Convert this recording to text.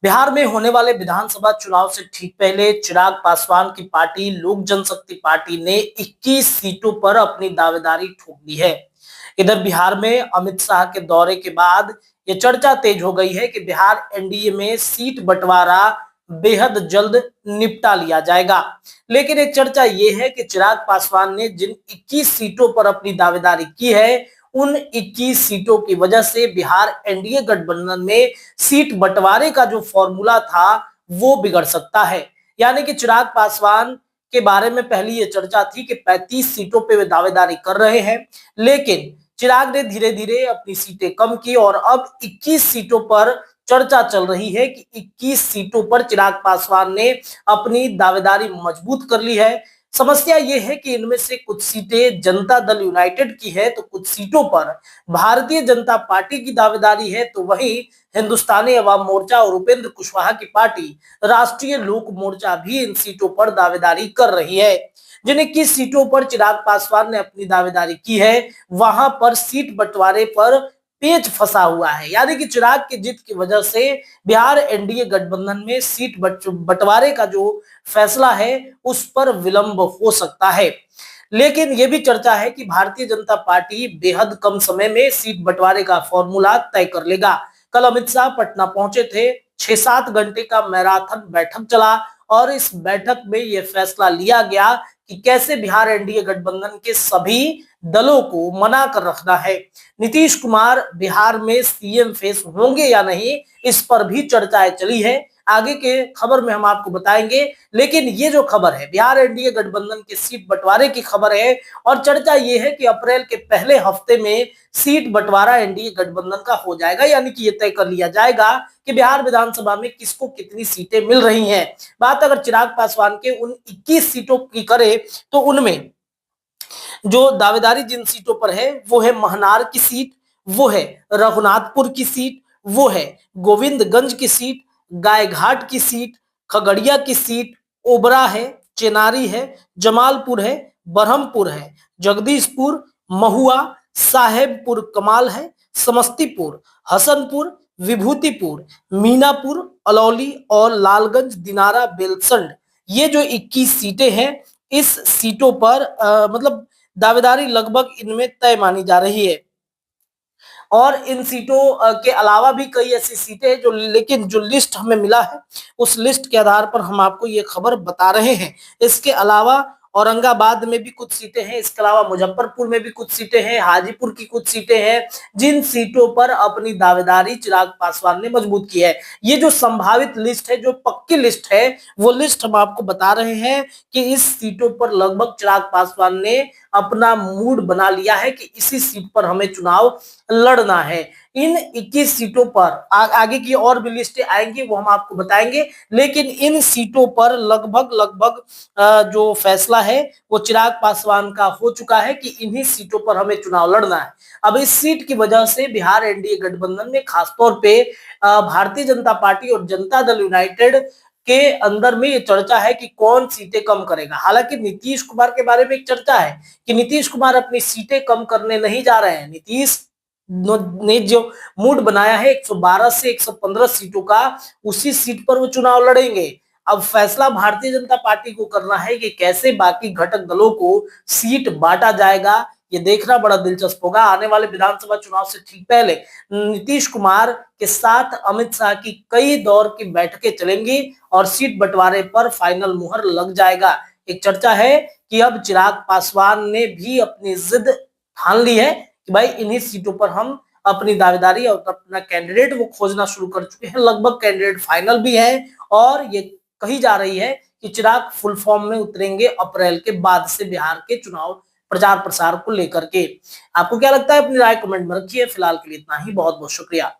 बिहार में होने वाले विधानसभा चुनाव से ठीक पहले चिराग पासवान की पार्टी लोक जनशक्ति पार्टी ने 21 सीटों पर अपनी दावेदारी ठोक दी है। इधर बिहार में अमित शाह के दौरे के बाद ये चर्चा तेज हो गई है कि बिहार एनडीए में सीट बंटवारा बेहद जल्द निपटा लिया जाएगा। लेकिन एक चर्चा ये है कि चिराग पासवान ने जिन 21 सीटों पर अपनी दावेदारी की है, उन 21 सीटों की वजह से बिहार एनडीए गठबंधन में सीट बंटवारे का जो फॉर्मूला था वो बिगड़ सकता है। यानी कि चिराग पासवान के बारे में पहली ये चर्चा थी कि 35 सीटों पे वे दावेदारी कर रहे हैं, लेकिन चिराग ने धीरे धीरे अपनी सीटें कम की और अब 21 सीटों पर चर्चा चल रही है कि 21 सीटों पर चिराग पासवान ने अपनी दावेदारी मजबूत कर ली है। समस्या ये है कि इनमें से कुछ सीटें जनता दल यूनाइटेड की है, तो कुछ सीटों पर भारतीय जनता पार्टी की दावेदारी है, तो वहीं हिंदुस्तानी अवाम मोर्चा और उपेंद्र कुशवाहा की पार्टी राष्ट्रीय लोक मोर्चा भी इन सीटों पर दावेदारी कर रही है। जिन 21 सीटों पर चिराग पासवान ने अपनी दावेदारी की है, वहां पर सीट बंटवारे पर पेच फंसा हुआ है। यानी कि चिराग की जीत की वजह से बिहार एनडीए गठबंधन में सीट बंटवारे का जो फैसला है उस पर विलंब हो सकता है। लेकिन यह भी चर्चा है कि भारतीय जनता पार्टी बेहद कम समय में सीट बंटवारे का फॉर्मूला तय कर लेगा। कल अमित शाह पटना पहुंचे थे, 6-7 घंटे का मैराथन बैठक चला और इस बैठक में यह फैसला लिया गया कि कैसे बिहार एनडीए गठबंधन के सभी दलों को मना कर रखना है। नीतीश कुमार बिहार में सीएम फेस होंगे या नहीं, इस पर भी चर्चाएं चली है। आगे के खबर में हम आपको बताएंगे, लेकिन ये जो खबर है बिहार एनडीए गठबंधन के सीट बंटवारे की खबर है और चर्चा ये है कि अप्रैल के पहले हफ्ते में सीट बंटवारा एनडीए गठबंधन का हो जाएगा। यानी कि ये तय कर लिया जाएगा कि बिहार विधानसभा में किसको कितनी सीटें मिल रही हैं। बात अगर चिराग पासवान के उन 21 सीटों की करें तो उनमें जो दावेदारी जिन सीटों पर है वो है महनार की सीट, वो है रघुनाथपुर की सीट, वो है गोविंदगंज की सीट, गायघाट की सीट, खगड़िया की सीट, ओबरा है, चेनारी है, जमालपुर है, बरहमपुर है, जगदीशपुर, महुआ, साहेबपुर कमाल है, समस्तीपुर, हसनपुर, विभूतिपुर, मीनापुर, अलौली और लालगंज, दिनारा, बेलसंड। ये जो 21 सीटें हैं, इस सीटों पर मतलब दावेदारी लगभग इनमें तय मानी जा रही है। और इन सीटों के अलावा भी कई ऐसी सीटें हैं लेकिन जो लिस्ट हमें मिला है उस लिस्ट के आधार पर हम आपको ये खबर बता रहे हैं। इसके अलावा औरंगाबाद में भी कुछ सीटें हैं, इसके अलावा मुजफ्फरपुर में भी कुछ सीटें हैं, हाजीपुर की कुछ सीटें हैं, जिन सीटों पर अपनी दावेदारी चिराग पासवान ने मजबूत की है। ये जो संभावित लिस्ट है, जो पक्की लिस्ट है, वो लिस्ट हम आपको बता रहे हैं कि इस सीटों पर लगभग चिराग पासवान ने अपना मूड बना लिया है कि इसी सीट पर हमें चुनाव लड़ना है। इन 21 सीटों पर आगे की और भी लिस्टें आएंगी, वो हम आपको बताएंगे, लेकिन इन सीटों पर लगभग जो फैसला है वो चिराग पासवान का हो चुका है कि इन्हीं सीटों पर हमें चुनाव लड़ना है। अब इस सीट की वजह से बिहार एनडीए गठबंधन में खासतौर पे भारतीय जनता पार्टी और जनता दल यूनाइटेड के अंदर में ये चर्चा है कि कौन सीटें कम करेगा। हालांकि नीतीश कुमार के बारे में एक चर्चा है कि नीतीश कुमार अपनी सीटें कम करने नहीं जा रहे हैं। नीतीश ने जो मूड बनाया है 112 से 115 सीटों का, उसी सीट पर वो चुनाव लड़ेंगे। अब फैसला भारतीय जनता पार्टी को करना है कि कैसे बाकी घटक दलों को सीट बांटा जाएगा। ये देखना बड़ा दिलचस्प होगा। आने वाले विधानसभा चुनाव से ठीक पहले नीतीश कुमार के साथ अमित शाह की कई दौर की बैठकें चलेंगी और सीट बंटवारे पर फाइनल मुहर लग जाएगा। एक चर्चा है कि अब चिराग पासवान ने भी अपनी जिद ठान ली है कि भाई इन्हीं सीटों पर हम अपनी दावेदारी और अपना कैंडिडेट वो खोजना शुरू कर चुके हैं। लगभग कैंडिडेट फाइनल भी है और ये कही जा रही है कि चिराग फुल फॉर्म में उतरेंगे अप्रैल के बाद से बिहार के चुनाव प्रचार प्रसार को लेकर के। आपको क्या लगता है? अपनी राय कमेंट में रखिए। फिलहाल के लिए इतना ही। बहुत बहुत शुक्रिया।